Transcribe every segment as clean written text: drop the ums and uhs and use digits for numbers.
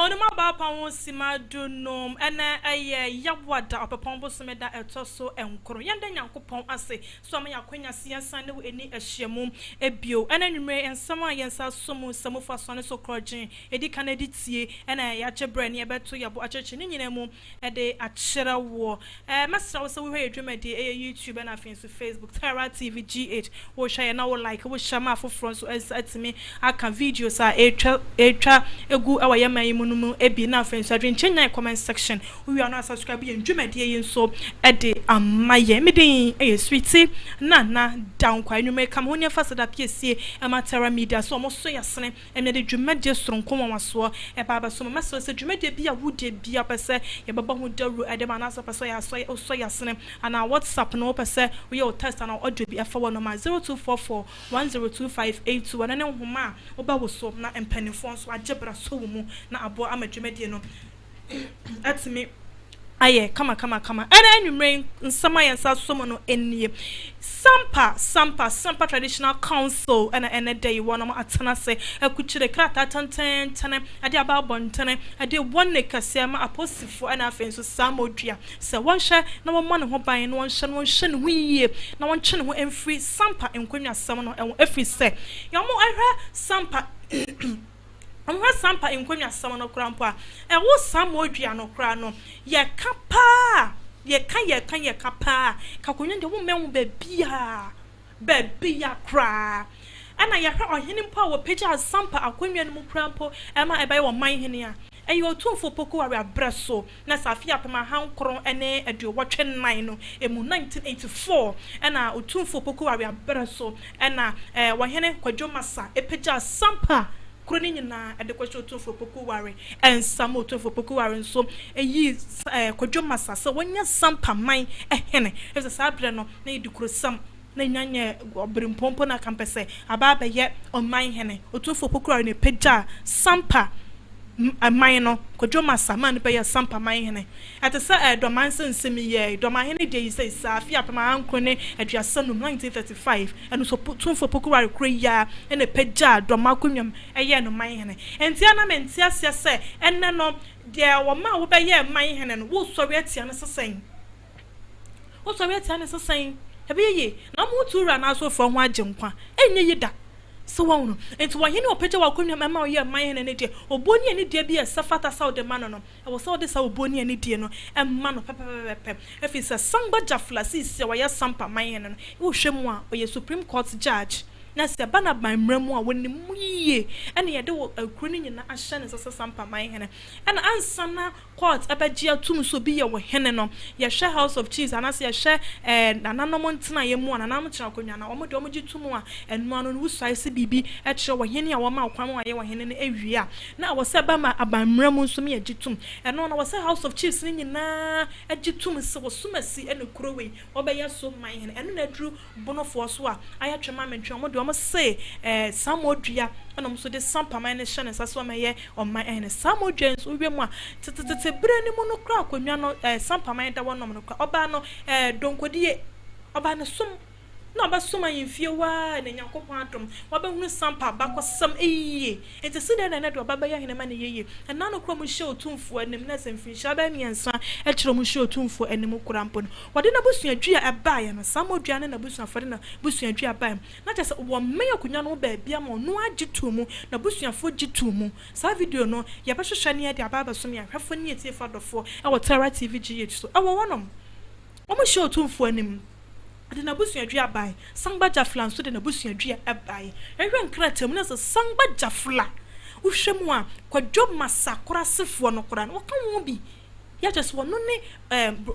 no mabapa won simadu nom ena yawada opepombo someda etoso enkoro yenda nyankopon ase so ma yakwanya siansan ne wo eni ahyiamum ebio ena nwumre ensama yensa somu samufa so ne so krogin edi kanadi tie ena ya chebre ne ebeto yabo acheche ne nyina mu ede akyera wo masra wo se wo hwe edwumadi YouTube na afin so Facebook Terra TV GH wo share na wo like wo share ma foforo so atimi aka videos a etwa egu awayama yimunumu ebi na afin so adwen chenya comment section we are not subscribe yen dwumadi yen so ede amaye medin sweetie na down kwa nwume kam honia fasada piesie Terra media so mo so yasene emede dwumadi soronko waso baba so maso se dwumadi bia wude bia pese ye baba hu daru ede manasa pese ya so yasene ana WhatsApp no pese we your test ana audio bi afa no ma 0244102582 ana ne homa oba wo so na empanifo so agebra so mu na abo amadwumadi no atimi aye kama ena enwumre nsama yensa somo no enie Sampa Traditional Council ena day one atana se akuchire krata tantene ade ababontene ade wonne kase ma apostifo ena afenso Samodua se wonhye na wonma ne ho ban no wonhye ne ho yiye na wonche ne ho emfiri Sampa enkonwa asam no efiri se yamo ehwe Sampa amwa Sampa enkonwa asam no krampo a wo Samodua no kra no ye kapa ye kapa kakonye de wo menwo bebia kra ana ya hwa ohene mpa wo peja Sampa akonwa no mu krampo ema ebaye wo man hene a eyo tumfo poko wa abraso na safia pema hankron ene aduwotwe nan no emu 1984 ena otumfo poko wa abraso ena wohene kwadwomasa epeja Sampa kroni nyina adekwacho tumfo poko ware ensamo tumfo poko ware nso eyi kwadwomasa se wonya Sampa man ehene ese sabre no na idikuro sam na nyanye obrimpompo na kampese ababa ye oman hene otumfo poko ware ne peja Sampa amayno kwadwomasa man be ya Sampa man hene atesa domanse nsemi ye domahene de say safia pema ankrone aduasanum 1935 enu so tumfo pokuware kroya ene peja domakonwam eye no man hene entia na mentia se enne no de wo ma wo be ye man hene no wo sori atia ne sesen ebeye na mo tura na so fro ho agenkwa enye yida so won enti wahene opeje wa konwa mama oye man hene ne de oboni ene de bia safata saud man no e wo saud sa oboni ene de no emma no pepepepe efisa sangba jafla si wa ya Sampa man hene no wo hwemu a oye Supreme Court judge na se bana ban mramu a woni muye ene ye de akroni nyina ahye ne sasa Sampa man hene ena ansana court abaji atum so bi ye wo hene no ye hwe House of Chiefs anase ye hwe nananom ntena ye mu ananam kyena konwa na omo de omo gitumu a enu anu wo sai se bibi e kire wo hene a wo ma kwan wa ye wo hene ne ewie a na wo se ba ma aban mramu so me ye gitum eno na wo se House of Chiefs ni nyina agitum se wo sumasi ene kurowei wo be ye so man hene eno na duru bonofo so a aya twema mentwe omo de omo se Samodua ana mo so de Sampa man ne hye saso ma ye o man hene Samodua nso wie mu a tete bre ni mu no kra akonwa no Sampa man da wonom no kra oba no donkodie oba no sum na oba suma yimfie wa na nyankopon adom oba hunu Sampa bakosam eyiye ente sida na do oba ba ye hene ma ne yeye na no kra mu hye otumfo anim na semfinsha ba miensa e kire mu hye otumfo anim kurampo no wode na busuadua eba ye no Samodua na busuafo na busuadua aba na tese wo me akonwa no ba bia ma no agitumu na busuafo gitumu sa video no ye ba hwehwe ne de aba so me ahwefo ne etie fadofo e wo Terra TV GH so e wo wonom o mu hye otumfo anim ade na busuadua bai sangba jafla nso de na busuadua abai ehwe nkratam na so sangba jafla uhwemu a kwadwomasa korasefo no kora no kan wo bi ya just wono ne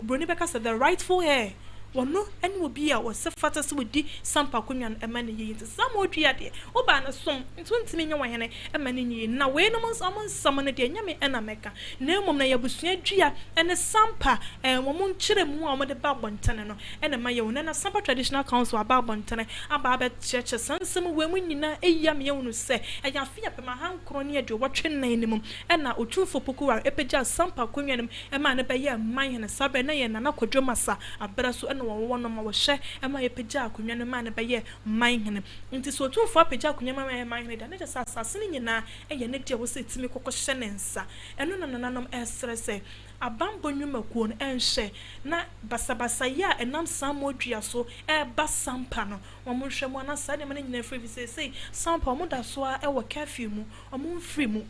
broni beka said the rightful heir wono eni obi a wo se fata se wodi Sampa konwa ema ne yeye Samodua de oba na som ntumi nya wahene ema ne yeye na we no mo nsam ne de nyame ena meka na emom na yabusuadua ene Sampa wo mo nkire mu a mo de ba bontane no ena ma ye wona na Sampa Traditional Council aba bontane aba ba church sansem we mu nyina eya me ye wonu se eya fia pema hankro ne de wotwe nan nim ena otumfo pokuwa epeja Sampa konwa nim ema ne ba ye man hene sabe na ye na kwadwomasa abraso no wo no ma wo hye e ma ye pagya akonwa no ma ne be ye man hene nti so tu fo pagya akonwa ma ye man hene da ne just asase ne nyina e ye ne de wo se timi kokko hye ne nsa eno na nananom esre se abambo nwumakuo no enhye na basabasa ya enam Samodua so e ba Sampa no omo hwemu na sa de ma ne nyina free say Sampa omo da so a e wo cafe mu omo mfiri mu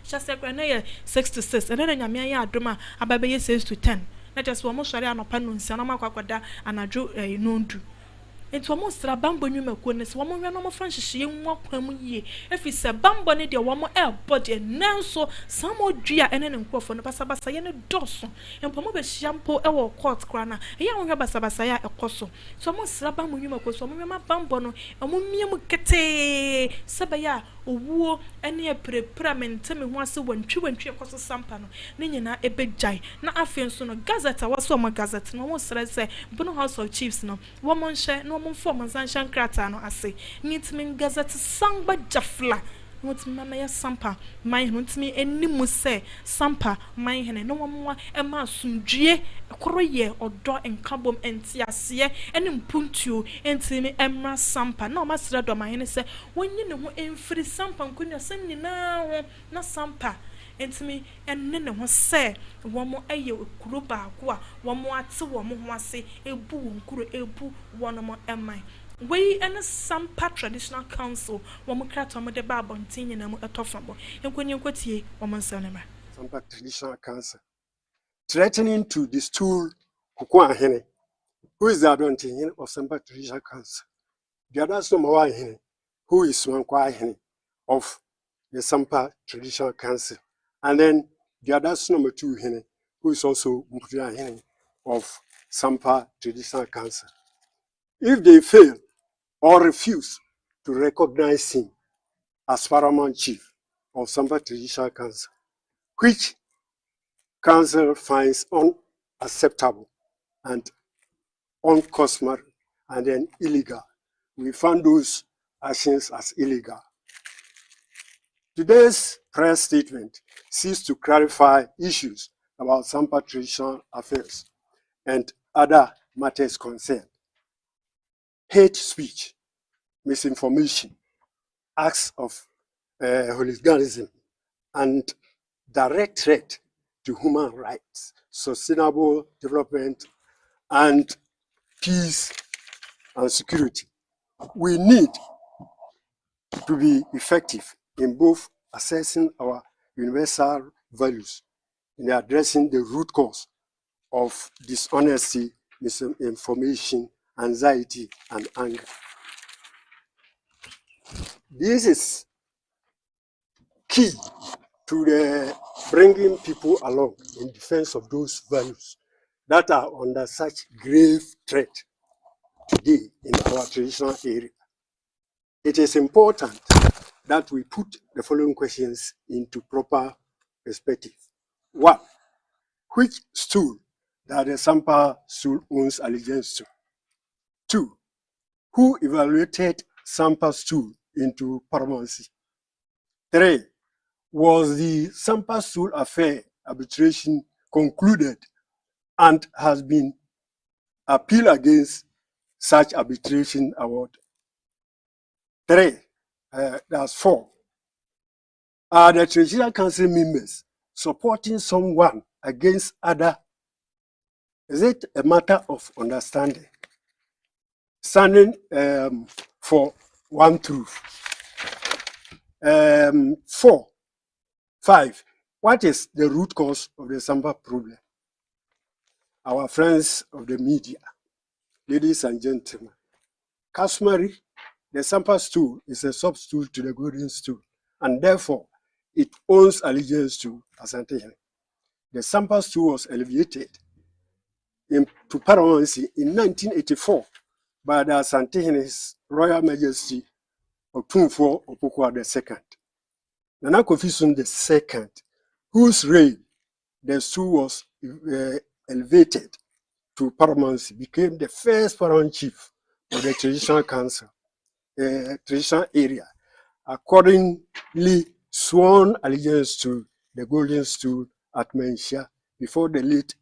chase kwa na ye 6 to 6 ene na nyame ya adoma ababe ye 6 to 10 na just omo sori anopa no nsia na makwakwada anadwo nondu enti omo sra bambo nwumakuo ne se omo hwe no mo franhihye nwa kwam yie efi se bambo ne de omo body nanso Samodua ene ne nkofo no basabasa ye ne doso empomo be hiampo wo court kra na ye ahwe basabasa ya ekoso so omo sra bambo nwumakuo so omo ma bambo no omo miem kete sebe ya owuo ene preprament me ho ase wantwi ekoso Sampa no ne nyina ebejai na afen so no gazette waso omo gazette no omo sra se Bono House of Chiefs no womo nhye no omo form sanshan krata no ase nitimi gazette sangba jafla notimi mama ya Sampa man notimi enimu se Sampa man hene no womo ema asundue ekoroye odo enkabom entiase ene mpuntuo entimi emra Sampa na omasra do man hene se wonyi ne ho emfiri Sampa nkonya sem nyina ho na Sampa entimi enne ne ho se womo eye kuro baako a womo ate womo ho ase ebu wonkuro ebu wonomo eman we ene Sampa Traditional Council womo krato mo de ba abontin nyina mu etofabo enkonye nkotie womo nsanema Sampa Traditional Council threatening to destroy Kukwa Hene, who is the advantage of Sampa Traditional Council. The other Somawa Hene, who is one Hene of the Sampa Traditional Council. And then the other number 2 Hene, who is also Mpria Hene of Sampa Traditional Council. If they fail or refuse to recognize him as paramount chief of Sampa Traditional Council, which Council finds unacceptable and uncustomary and then illegal, we found those actions as illegal. Today's press statement seeks to clarify issues about Sampa traditional affairs and other matters concerned. Hate speech, misinformation, acts of hooliganism, and direct threat to human rights, sustainable development, and peace and security. We need to be effective in both assessing our universal values in addressing the root cause of dishonesty, misinformation, anxiety, and anger. This is key to the bringing people along in defense of those values that are under such grave threat today in our traditional area. It is important that we put the following questions into proper perspective. 1. Which stool that the Sampa stool owns allegiance to? 2. Who evaluated Sampa stool into paramountcy? 3. Was the Sampa stool affair arbitration concluded and has been appealed against such arbitration award? 4. Are the Traditional Council members supporting someone against other? Is it a matter of understanding? Standing for one truth. 5. What is the root cause of the Sampa problem? Our friends of the media, ladies and gentlemen, customary, the Sampa stool is a sub-stool to the golden stool, and therefore it owns allegiance to Asante Hene. The Sampa stool was elevated to paramountcy in 1984 by the Asante Hene's Royal Majesty Otumfuo Opoku II. Nana Kofi II, whose reign the stool was elevated to paramountcy, became the first paramount chief of the Traditional Council, traditional area, accordingly sworn allegiance to the golden stool at Menchia before the late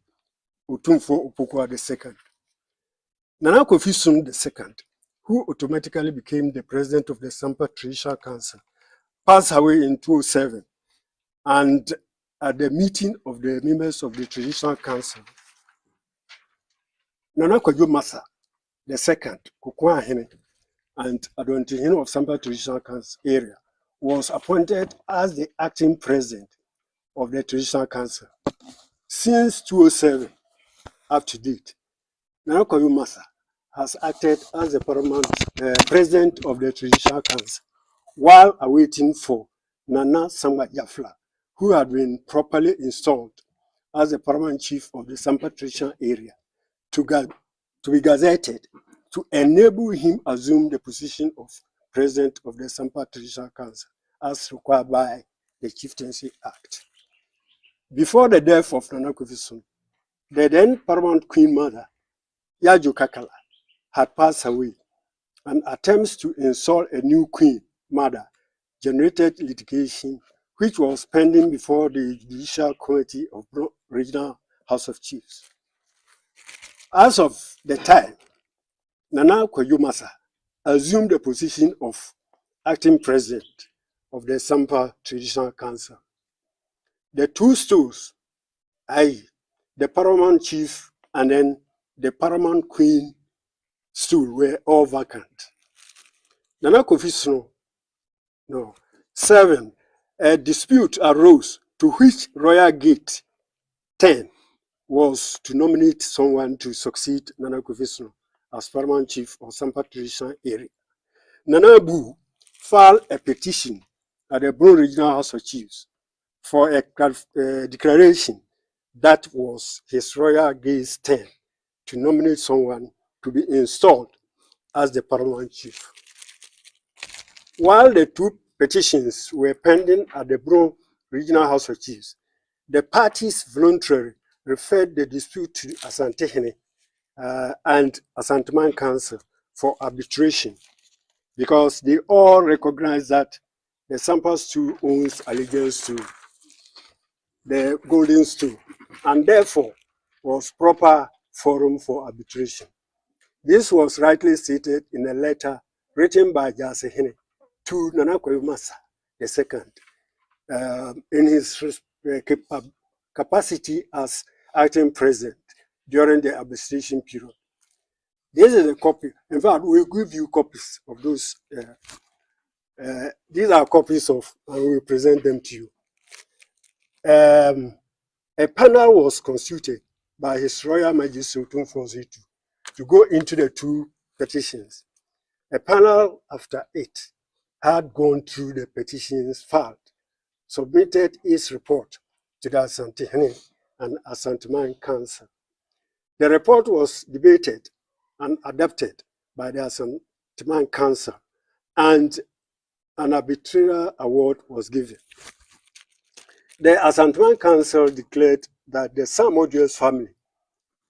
Otumfuo Opoku II. Nana Kofi II, who automatically became the president of the Sampa Traditional Council, passed away in 2007. And at the meeting of the members of the Traditional Council, Nana Kwajo Masa II, Kukwahene, and Adontihene of Sampa Traditional Council area, was appointed as the acting president of the Traditional Council. Since 2007, up to date, Nana Kwajo Masa has acted as the paramount president of the Traditional Council while awaiting for Nana Samba Jafla, who had been properly installed as the paramount chief of the Sampa Traditional area, to be gazetted to enable him assume the position of president of the Sampa Traditional Council as required by the Chieftaincy Act. Before the death of Nana Kofi, the then paramount queen mother, Yajo Kakala, had passed away, and attempts to install a new queen mother generated litigation which was pending before the Judicial Committee of Regional House of Chiefs. As of the time, Nana Kwajo Masa assumed the position of acting president of the Sampa Traditional Council. The two stools, i.e., the paramount chief and then the paramount queen stool, were all vacant. Nana Kofi II, a dispute arose to which Royal Gate 10 was to nominate someone to succeed Nana Kofi as paramount chief of Sampa Traditional area. Nana Abu filed a petition at the Bron Regional House of Chiefs for a declaration that was his Royal Gate 10 to nominate someone to be installed as the paramount chief. While the two petitions were pending at the Bron Regional House of Chiefs, the parties voluntarily referred the dispute to Asantehene and Asanteman Council for arbitration, because they all recognize that the Sampa stool owns allegiance to the golden stool, and therefore was proper forum for arbitration. This was rightly stated in a letter written by Jasehene to Nana Kwajo Masa II in his capacity as acting president during the arbitration period. This is a copy. In fact, we'll give you copies of those. These are copies of, and we'll present them to you. A panel was constituted by His Royal Majesty Otumfuo to go into the two petitions. A panel, after it had gone through the petitions filed, submitted its report to the Asantehene and Asanteman Council. The report was debated and adopted by the Asanteman Council, and an arbitral award was given. The Asanteman Council declared that the Samodua's family,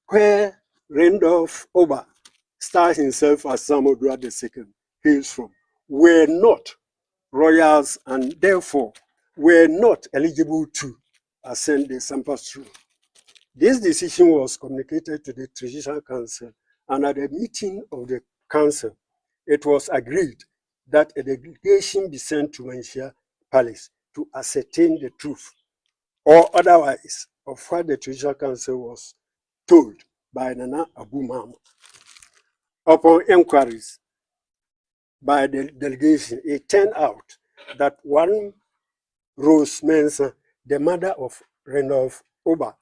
where Randolph Oba styled himself as Samodua II hails from, were not royals and therefore were not eligible to ascend the Sampa throne. This decision was communicated to the Traditional Council, and at the meeting of the council, it was agreed that a delegation be sent to Manshia Palace to ascertain the truth or otherwise of what the Traditional Council was told by Nana Abu Mahama. Upon inquiries by the delegation, it turned out that one Rose Mensah, the mother of Randolph Oba,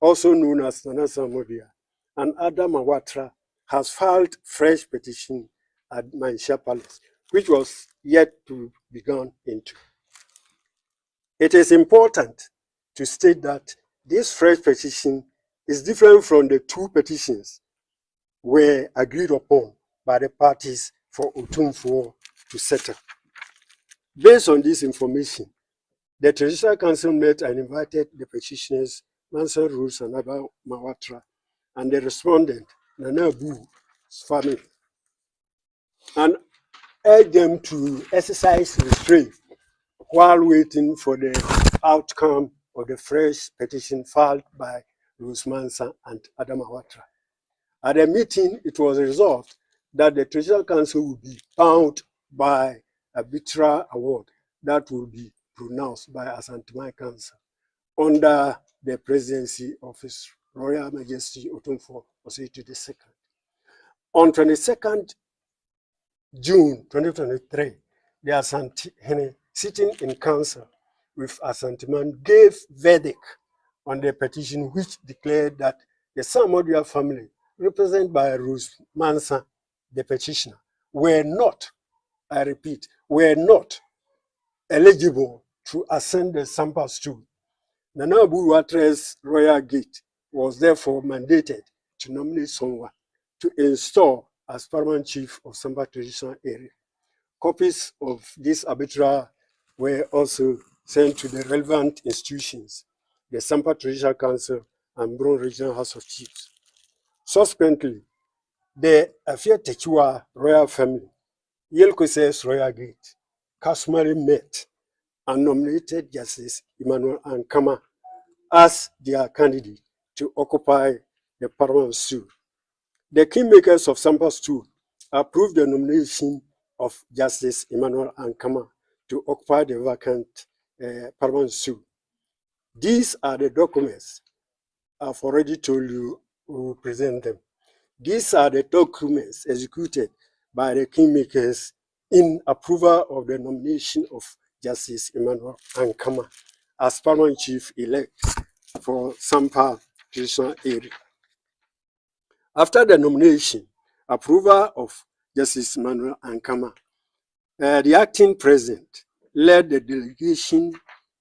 also known as Nana Samodua, and Adam Awatra, has filed fresh petition at Manshia Palace, which was yet to be gone into. It is important to state that this fresh petition is different from the two petitions were agreed upon by the parties for Otumfuo to settle. Based on this information, the Traditional Council met and invited the petitioners, Manson Rose and Abba Mawatra, and the respondent, Nana Abu's family, and urged them to exercise restraint while waiting for the outcome of the fresh petition filed by Rose Mansa and Adam Mawatra. At the meeting, it was resolved that the Transitional Council will be bound by a arbitral award that will be pronounced by Asantuma Council under the presidency of His Royal Majesty Otumfuo Osei II. On 22nd June 2023, the Asante sitting in council with Asanteman gave verdict on the petition which declared that the Samodua family, represented by Rose Mansa, the petitioner, were not, I repeat, were not eligible to ascend the Sampa stool. Nana Abu-Watre's royal gate was therefore mandated to nominate someone to install as paramount chief of Sampa traditional area. Copies of this arbitral were also sent to the relevant institutions, the Sampa Traditional Council and Bron Regional House of Chiefs. Subsequently, the Afia Techua royal family, Yelkose's royal gate, customary met and nominated Justice Emmanuel Ankama as their candidate to occupy the paramount stool. The kingmakers of Sampa stool approved the nomination of Justice Emmanuel Ankama to occupy the vacant paramount stool. These are the documents. I've already told you who will present them. These are the documents executed by the kingmakers in approval of the nomination of Justice Emmanuel Ankama as paramount chief elect for Sampa traditional area. After the nomination, approval of Justice Emmanuel Ankama, the acting president led the delegation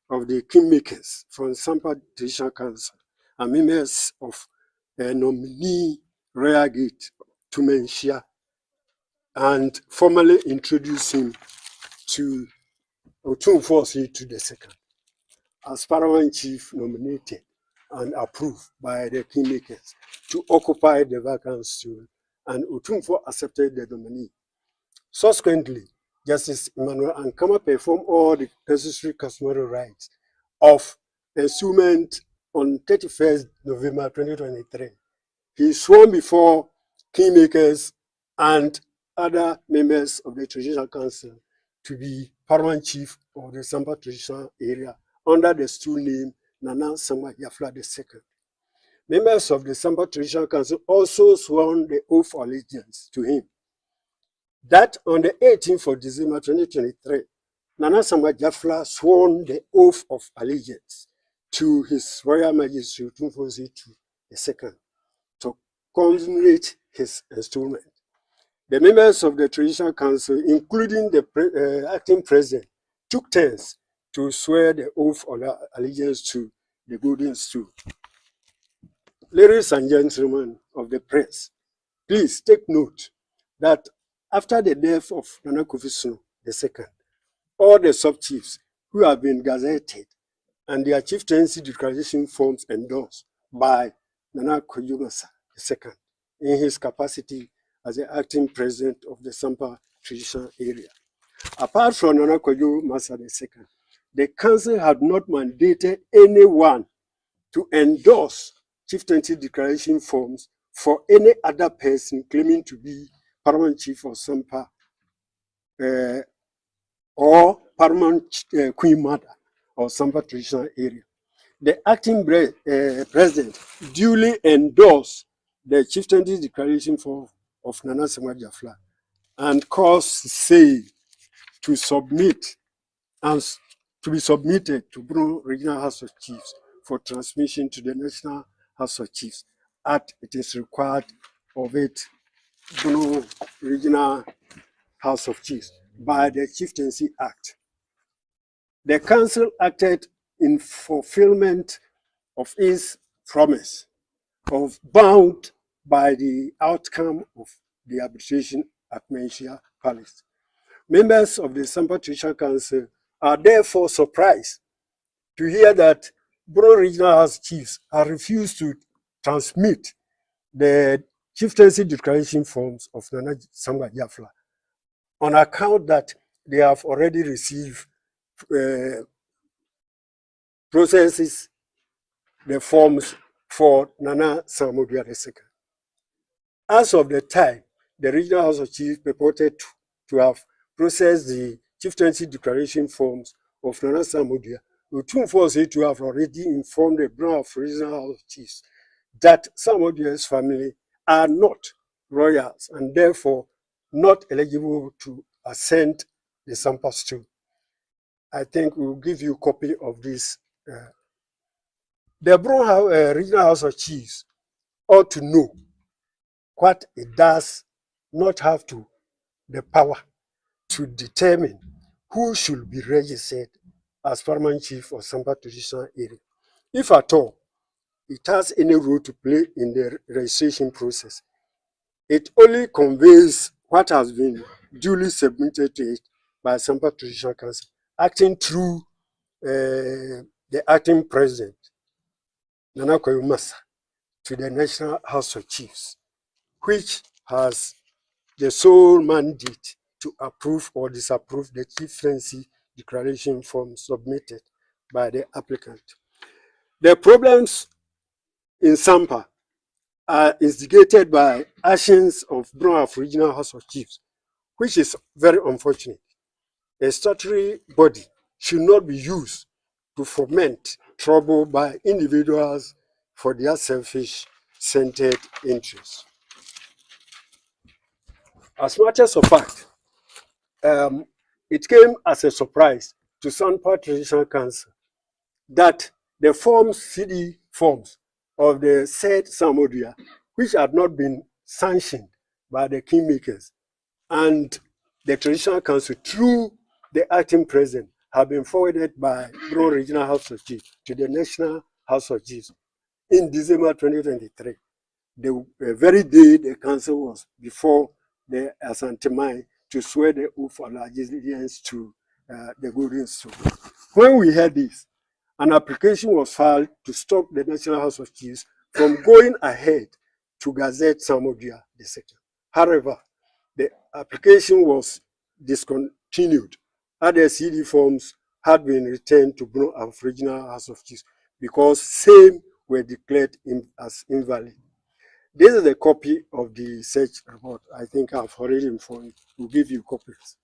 of the kingmakers from Sampa Traditional Council and members of nominee Royal Gate to Menshia and formally introduce him to Otumfuo Osei II as paramount chief nominated and approved by the kingmakers to occupy the vacant stool, and Otumfuo accepted the nominee. Subsequently, Justice Emmanuel Ankama performed all the necessary customary rites of ensuement on 31st November 2023. He sworn before kingmakers and other members of the Traditional Council to be paramount chief of the Sampa traditional area under the stool name Nana Sangma Yafla II. Members of the Sampa Traditional Council also sworn the oath of allegiance to him. That on the 18th of December 2023, Nana Sangma Yafla sworn the oath of allegiance to His Royal Majesty Otumfuo Osei II to commemorate his installment. The members of the Traditional Council, including the acting president, took turns to swear the oath of allegiance to the golden stool. Ladies and gentlemen of the press, please take note that after the death of Nana Koffi II, all the sub-chiefs who have been gazetted and their chieftaincy declaration forms endorsed by Nana Kwadwo Masa II in his capacity as the acting president of the Sampa traditional area. Apart from Nana Kwadwo Masa II, the council had not mandated anyone to endorse chieftaincy declaration forms for any other person claiming to be paramount chief of Sampa or paramount queen mother of Sampa traditional area. The acting president duly endorsed the chieftaincy declaration form of Nana Sangma Yafla and caused say to submit and to be submitted to Bruno Regional House of Chiefs for transmission to the National House of Chiefs as it is required of it, Bruno Regional House of Chiefs, by the Chieftaincy Act. The council acted in fulfillment of its promise of bound by the outcome of the arbitration at Menshia Palace. Members of the Sampa Traditional Council are therefore surprised to hear that Bruno Regional House Chiefs have refused to transmit the chieftaincy declaration forms of Nana Sangma Yafla on account that they have already received processes, the forms for Nana Samodua II. As of the time, the Regional House of Chiefs purported to have processed the chieftaincy declaration forms of Nana Samodua, Otumfuo was said to have already informed the Brown of Regional House of Chiefs that Samodua's family are not royals and therefore not eligible to ascend the Sampa stool. I think we'll give you a copy of this. The Brown Regional House of Chiefs ought to know what it does not have the power to determine who should be registered as paramount chief of Sampa traditional area. If at all it has any role to play in the registration process, it only conveys what has been duly submitted to it by Sampa Traditional Council, acting through the acting president, Nana Koyumasa, to the National House of Chiefs, which has the sole mandate to approve or disapprove the chieftaincy declaration form submitted by the applicant. The problems in Sampa are instigated by actions of Brown Regional House of Chiefs, which is very unfortunate. A statutory body should not be used to foment trouble by individuals for their selfish-centered interests. As matters of fact, it came as a surprise to Sampa Traditional Council that the CD forms of the said Samodua, which had not been sanctioned by the kingmakers and the Traditional Council through the acting president, have been forwarded by Brown Regional House of Chiefs to the National House of Chiefs in December 2023. The very day the council was before the Asantemae to swear the oath of allegiance to the Golden Stool. When we heard this, an application was filed to stop the National House of Chiefs from going ahead to gazette Samodua II. However, the application was discontinued as the CD forms had been returned to Brown Regional House of Chiefs because same were declared as invalid. This is a copy of the search report. I think I've already informed. We'll give you copies.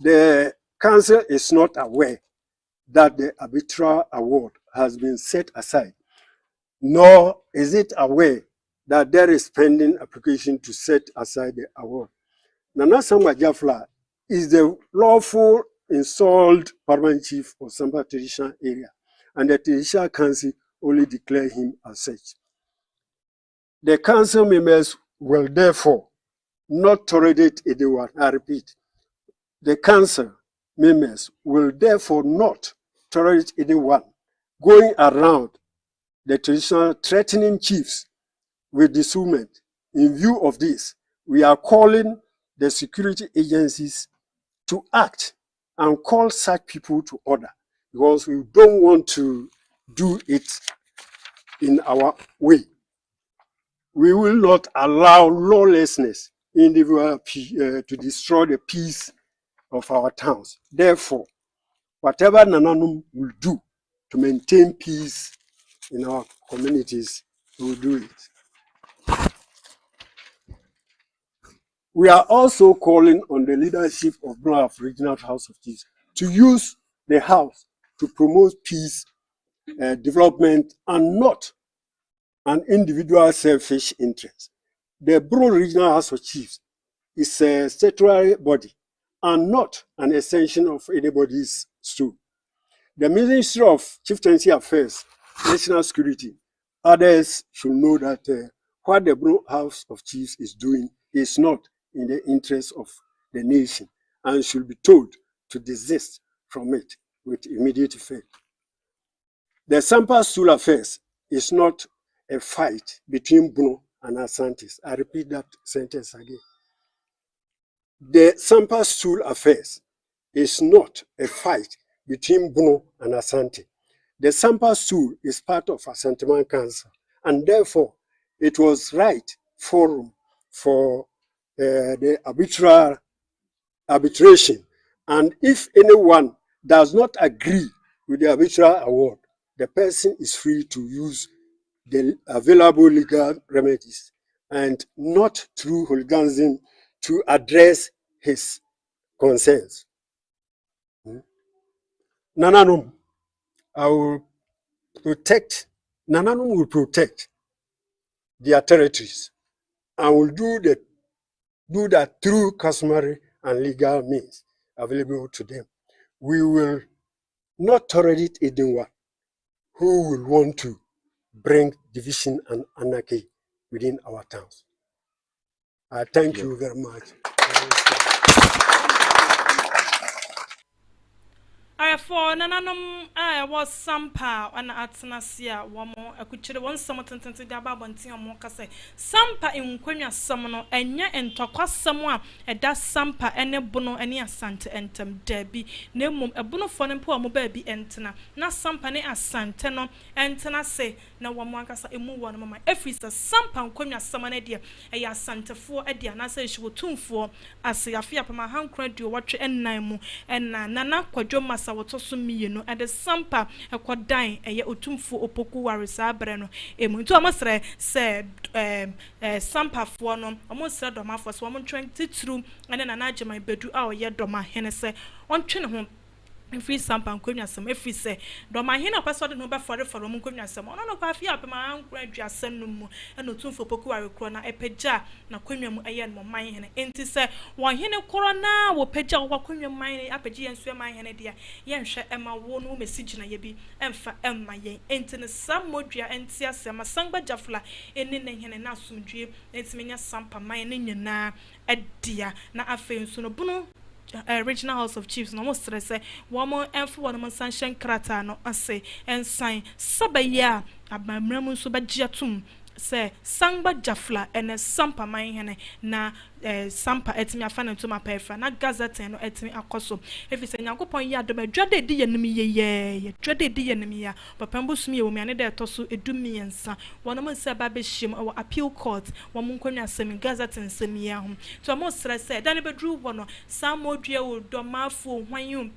The council is not aware that the arbitral award has been set aside, nor is it aware that there is pending application to set aside the award. Nana Samba Jafla is the lawful installed paramount chief of Sampa traditional area, and the traditional council only declare him as such. The council members will therefore not tolerate anyone. I repeat, the council members will therefore not tolerate anyone going around the traditional threatening chiefs with disarmament. In view of this, we are calling the security agencies to act and call such people to order, because we don't want to do it in our way. We will not allow lawlessness individual to destroy the peace of our towns. Therefore, whatever Nananum will do to maintain peace in our communities, we will do it. We are also calling on the leadership of Brown Regional House of Chiefs to use the house to promote peace, development, and not an individual selfish interest. The Brown Regional House of Chiefs is a statutory body and not an extension of anybody's stool. The Ministry of Chieftaincy Affairs, National Security, others should know that what the Brown House of Chiefs is doing is not in the interest of the nation and should be told to desist from it with immediate effect. The Sampa Stool affairs is not a fight between Bruno and Asantes. I repeat that sentence again. The Sampa Stool affairs is not a fight between Bruno and Asante. The Sampa Stool is part of Asante Council, and therefore it was right forum for the arbitration. And if anyone does not agree with the arbitral award, the person is free to use the available legal remedies and not through hooliganism to address his concerns. Nananom, Nananom will protect their territories and will do that through customary and legal means available to them. We will not tolerate anyone who will want to bring division and anarchy within our towns. I thank you very much. For nananom was Sampa and Atanasia, one more I could chill one summer to the Babonti or more say Sampa in Quenya Samono and ya and talk someone at that Sampa and a bono and ya Santa entem Debbie, no mum a bono for them poor baby entena, not Sampa ne as Santeno, entena say, no one more cassa a move one of my effies a Sampa and Quenya Saman idea, a ya Santa for a dear, and I say she will tune for as I fear my hand cried you watch and nine and Nana Quadroma. Wotoso miyenu ade Sampa ekwadan eye otumfo opoku warisa abre no emu nti omosre se Sampa fo no omosre domafo so omon 22 ene na na agema bedu a oye doma hene se ontwe ne ho free Sampa nkwanya sem efi se do ma hina paso de no be for mo nkwanya sem ono no kwa fi apema ankwa aduasem no mu eno tumfo poku ware kro na epeja na kwanya mu aye no man hene enti se won hene kro na wo peja wo kwanya man apeji yensu man hene dia ye nhwe ema wo no message na ye bi emfa emma ye enti ne Samodua enti asema sangba jafla eni ne hene na asumdue enti menya Sampa man ne nyina adia na afa nsu no bunu Regional House of Chiefs no mo stress one more and one more sunshine krata no ase and sign sabaya abamramu so bagiatum say sangba jafla and Sampa man hene na Sampa etimi afana to ma pefa na gazette no etimi akoso efi se nyankopon ya dom adwade di yenimi ye dwade di yenimi ya papambo sumi wo me ane de toso edumi yensa wono mo se ba be him wo appeal court wo mo nkonwa asemi gazette nsemi ya ho to mo stress dan be dru wono Samodua wo domafo hwanyu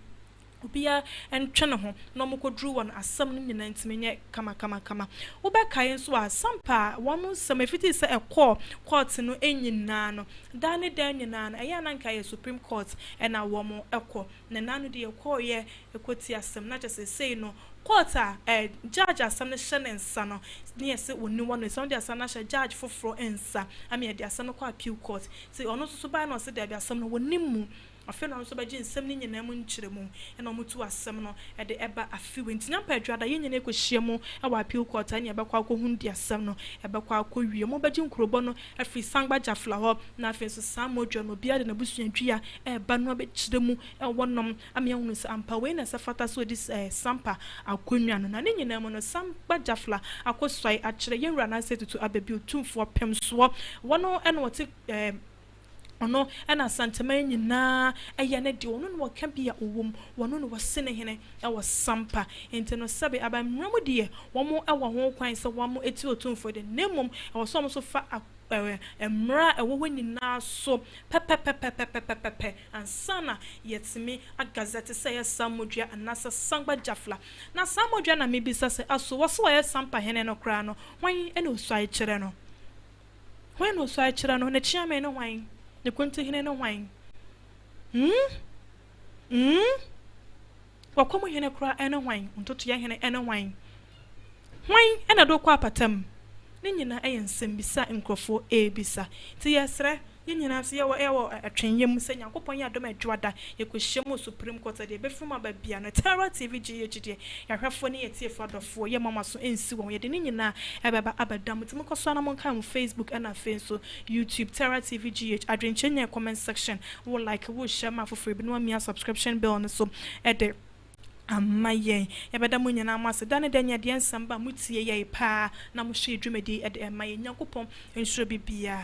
ubia entwene ho no mokodru won asam no nyina ntimenye kama wo be kai nso a Sampa won sam efiti se court no enyina no dan nyina no eya na nka ye Supreme Court ena wo mo ekọ na nanu de ekọ ye ekoti asam na just say no court judge asam no hye nsa no ne yese woni won so de asam na hye judge foforo ensa ami de asam no kwa appeal court say ono so ba na o se de asam no woni mu afena so baje nsem ni nyina mu nkyeremu ena omutu asem no e de eba afiwe ntinya padwada ye nyina ekohye mu e wa appeal court ani ebekwa akohundi asem no ebekwa akowie mu baje nkrobo no afi sangba jafla ho na afi so Samodua no bia de na busuadua e ba no abekyeremu e wonom ame hunu Sampa we na safata so dis Sampa akonwa no na ne nyina mu no sangba jafla akosoi akyere ye nwura na setutu ababi otumfo pemso wono ena wote ono ena santama nyina eye ne de ono no waka bia owom wono no wasene hene e wo Sampa enti no sabe abamramu de womo e wo ho kwan se womo eti otumfo de nemom e wo so mo so fa emra e wo nyina so pepe ansana yetimi agazete se ya Samodua anasa sangba jafla na Samodua na mebisa se aso wo so ya Sampa hene no kra no hwan ena osu ai kire no hwan no osu ai kire no na chiame no hwan ne kwente hene no hwan wakomo hene kra ene hwan ntoto ya hene ene hwan ena do kwa patam ne nyina ensem bisa nkrofo ebisa ti yesre ye nyina se ye wo atwenyem se Nyankopon ya dom adwada ye kohye Supreme Court de be fuma ba bia no Terra TV GHD ya hwefo ne ye tie fadofo ye mama so ensi won ye de ne nyina ebeba abadam timo koso na mon kan Facebook and so YouTube Terra TV GH adwenchenya comment section wo like wo share ma for bi no me subscription bell no so e de amaye yabada munya na amase dane danya de nsamba mutie ye pa na mo hwe dwumedi e de amaye Nyankopon enhuro bibia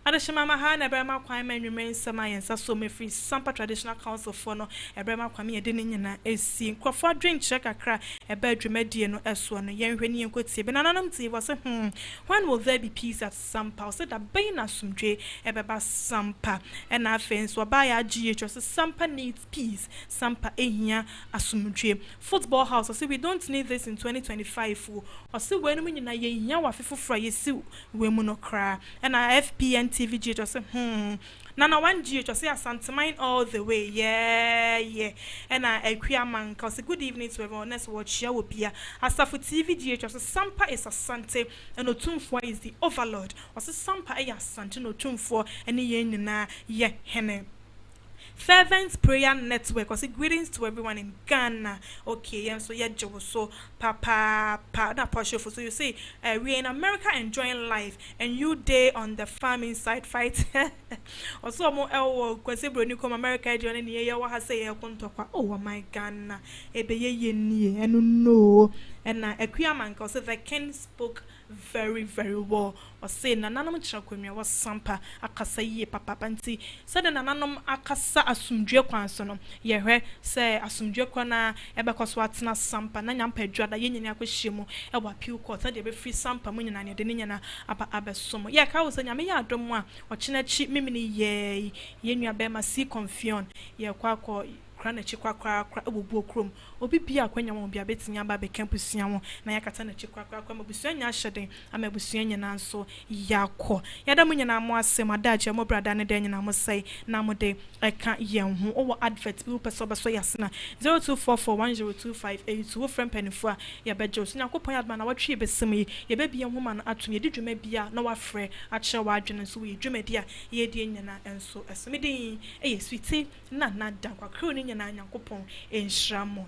Adeshima ha na Brema Kwame remain science so me free Sampa Traditional Council for no Brema Kwame e de nyina esi nkrofo drink check akra e ba dwumadie no eso no yen hwani enkotie be nananam tie was when will there be peace at Sampa so that be na sumdwe e beba Sampa e na afen so ba ya GH so Sampa needs peace Sampa ehia asumdwe football house so we don't need this in 2025 o so we no nyina yen hia wa fefofra yesi we mu no kra e na FPN TV GH say Nana one GH say Santamine all the way. Yeah. And Equiaman cause good evening to everyone else watch ya will be Asafu TV GH say Sampa is Asante and Otumfo is the overlord. Or say Sampa is Asante no Otumfo and yen na ye hene. Fervent Prayer Network. Also, greetings to everyone in Ghana. Okay, and so yeah, Joe, so Papa, that partial for so you say we're in America enjoying life, and you day on the farming side fight. Also, more because you come America joining the year. What I say, oh my Ghana, ebe ye ni, and no, and a queer man because the Ken spoke very well. Or say nananum chakwemi was Sampa akasa ye papa panti said nananum akasa asumdwe kwan so no ye hwe say asumdwe kwana ebe koso atena Sampa na nyampa adwada ye nyina akohyiemu e wa piu court de be free Sampa mu nyina ne de nyina aba abesom ye ka wo say nyame ya adom a ochina chi mimini ye nua be ma si confusion ye kwakọ krana chikwakwa obubu okrom obi bia kwanya mo bia betinya ba be campusia ho na yakata na chikwakwa mabusuan nya hyeden amabusuan nyina nso yakọ yada mu nyina mo asem adaje mo brada ne de nyina mo sai na mo de eka yen ho owo advert bi peso beso yasena 0244102582 friend penifo a ya bejo so nyakopon adma na watwe besem yi ye ba bia ho ma na atum ye di dwuma bia na wafrɛ akyerɛ wadwene nso ye dwuma dia ye die nyina enso esmedin eye sweetie na da kwakro ni nyina nyankopon enhira mo